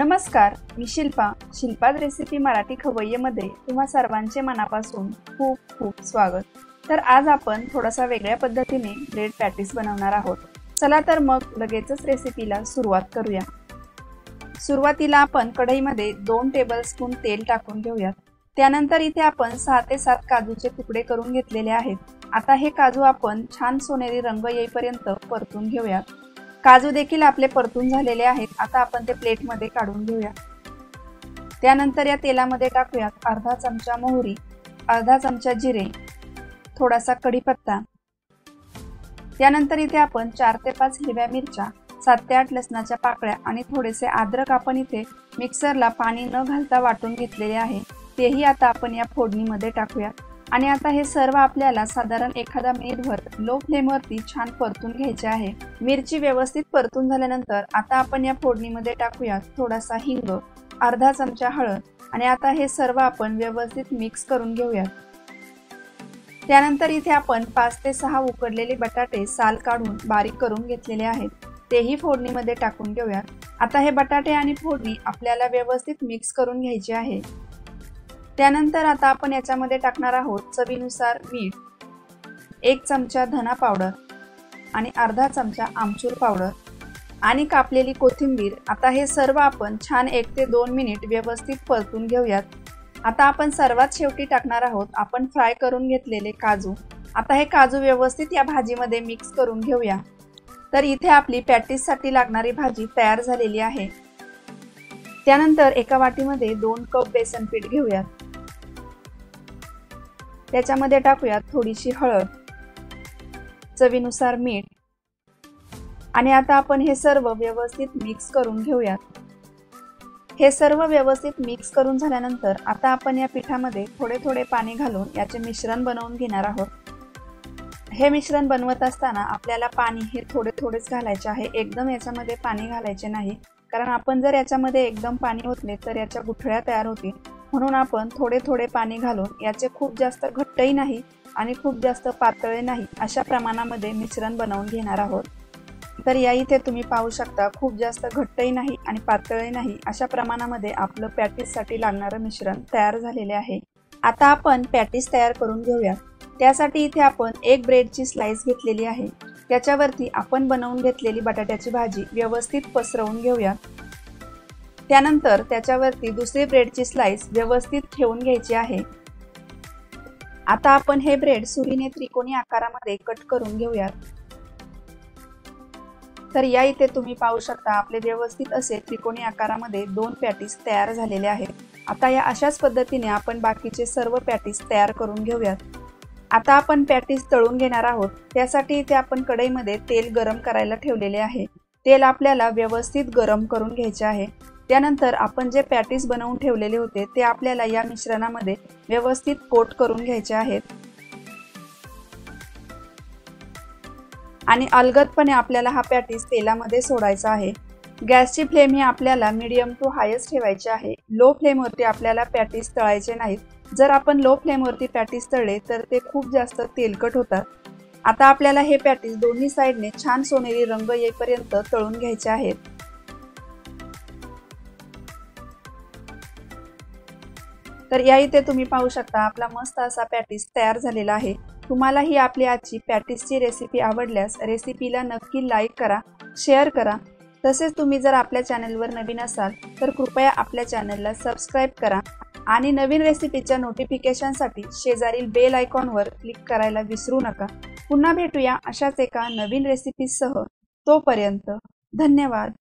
नमस्कार, मी शिल्पाद रेसिपी मराठी खवय्येमध्ये तुम्हा सर्वांचे मनापासून खूप खूप स्वागत। तर आज आपण थोडासा वेगळ्या पद्धतीने ब्रेड पॅटीस बनवणार आहोत। चला तर मग लगेचच रेसिपीला सुरुवात करूया। सुरुवातीला आपण कढईमध्ये 2 टेबलस्पून तेल टाकून घेऊयात। त्यानंतर इथे आपण 6 ते 7 काजूचे तुकडे करून घेतलेले आहेत। आता हे काजू आपण छान सोनेरी रंग येईपर्यंत परतून घेऊयात। काजू देखील आपले परतून झालेले आहेत। आता आपण ते प्लेट मध्ये काढून घेऊया। त्यानंतर या तेलामध्ये टाकूयात अर्धा चमचा मोहरी, अर्धा चमचा जिरे, थोडासा कढीपत्ता। त्यानंतर इथे आपण 4 ते 5 हिरव्या मिरच्या, 7 ते 8 लसणाच्या पाकळ्या आणि थोडेसे अद्रक आपण इथे मिक्सरला पाणी न घालता वाटून घेतलेले आहे। तेही आता आपण या फोडणीमध्ये टाकूया आणि आता हे सर्व आपल्याला साधारण एखादा मिनिटभर लो फ्लेमवरती छान परतून घ्यायचे आहे। मिरची व्यवस्थित परतून झाल्यानंतर आता आपण या फोडणीमध्ये टाकूया थोडासा हिंग, अर्धा चमचा हळद आणि आता हे सर्व आपण व्यवस्थित मिक्स करून घेऊया। त्यानंतर इथे आपण 5 ते 6 उकडलेले बटाटे साल काढून बारीक करून घेतलेले आहेत। तेही फोडणीमध्ये टाकून घेऊया। आता हे बटाटे आणि फोडणी आपल्याला व्यवस्थित मिक्स करून घ्यायचे आहे। त्यानंतर आता आपण याच्यामध्ये टाकणार आहोत चवीनुसार मीठ, 1 चमचा धना पावडर आणि अर्धा चमचा आमचूर पावडर आणि कापलेली कोथिंबीर। आता हे सर्व आपण छान 1 ते 2 मिनिट व्यवस्थित परतून घेऊयात। आता आपण सर्वात शेवटी टाकणार आहोत आपण फ्राय करून घेतलेले काजू। आता हे काजू व्यवस्थित या भाजीमध्ये मिक्स करून घेऊया। तर इथे आपली पॅटीस साठी लागणारी भाजी तयार झालेली आहे। त्यानंतर एका वाटीमध्ये 2 कप बेसन पीठ घेऊयात। त्याच्यामध्ये टाकूयात थोडीशी हळद, चवीनुसार मीठ आणि आता आपण हे सर्व व्यवस्थित मिक्स करून घेऊयात। हे सर्व व्यवस्थित मिक्स करून झाल्यानंतर आता आपण या पिठामध्ये थोडे थोडे पाणी घालून याचे मिश्रण बनवून घेणार आहोत। हे मिश्रण बनवत असताना आपल्याला पाणी हे थोडे थोडेच घालायचे आहे, एकदम याच्यामध्ये पाणी घालायचे नाही, कारण आपण जर याच्यामध्ये एकदम पाणी ओतले तर याच्या गुठळ्या तयार होतील। म्हणून आपण थोडे थोडे पाणी घालून याचे खूप जास्त घट्टही नाही आणि खूप जास्त पातळ नाही अशा प्रमाणामध्ये मिश्रण बनवून घेणार आहोत। तर या इथे तुम्ही पाहू शकता खूप जास्त घट्टही नाही आणि पातळही नाही अशा प्रमाणामध्ये आपलं पॅटीस साठी लागणारं मिश्रण तयार झालेले आहे। आता आपण पॅटीस तयार करून घेऊया। त्यासाठी इथे आपण एक ब्रेडची स्लाइस घेतलेली आहे। त्याच्यावरती आपण बनवून घेतलेली बटाट्याची भाजी व्यवस्थित पसरवून घेऊया। त्यानंतर त्याच्यावरती दुसरी ब्रेडची स्लाइस व्यवस्थित ठेवून घ्यायची आहे। आता आपण हे ब्रेड सुरीने त्रिकोणी आकारामध्ये कट करून घेऊयात। तर या इथे तुम्ही पाहू शकता आपले व्यवस्थित असे त्रिकोणी आकारामध्ये 2 पॅटीस तयार झालेले आहेत। आता या अशाच पद्धतीने आपण बाकीचे सर्व पॅटीस तयार करून घेऊयात। आता आपण पॅटीस तळून घेणार आहोत। त्यासाठी इथे आपण कढईमध्ये तेल गरम करायला ठेवलेले आहे। तेल आपल्याला व्यवस्थित गरम करून घ्यायचे आहे। त्यानंतर आपण जे पॅटीस बनवून ठेवलेले होते ते आपल्याला या मिश्रणामध्ये व्यवस्थित कोट करून घ्यायचे आहेत आणि अलगदपणे आपल्याला हा पॅटीस तेलामध्ये सोडायचा आहे। गॅसची फ्लेम ही आपल्याला मीडियम टू हायस्ट ठेवायची आहे। लो फ्लेमवरती आपल्याला पॅटीस तळायचे नाहीत। जर आपण लो फ्लेमवरती पॅटीस तळले तर ते खूप जास्त तेलकट होतात। आता आपल्याला हे पॅटीस दोन्ही साइडने छान सोनेरी रंग येईपर्यंत तळून घ्यायचे आहेत। तर या इथे तुम्ही पाहू शकता आपला मस्त असा पॅटीस तयार झालेला आहे। तुम्हाला ही आपली आजची पॅटीसची रेसिपी आवडल्यास रेसिपीला नक्की लाईक करा, शेअर करा। तसेच तुम्ही जर आपल्या चॅनलवर नवीन असाल तर कृपया आपल्या चॅनलला सबस्क्राइब करा आणि नवीन रेसिपीच्या नोटिफिकेशनसाठी शेजारील बेल आयकॉनवर क्लिक करायला विसरू नका। पुन्हा भेटूया अशाच एका नवीन रेसिपीसह। तोपर्यंत धन्यवाद।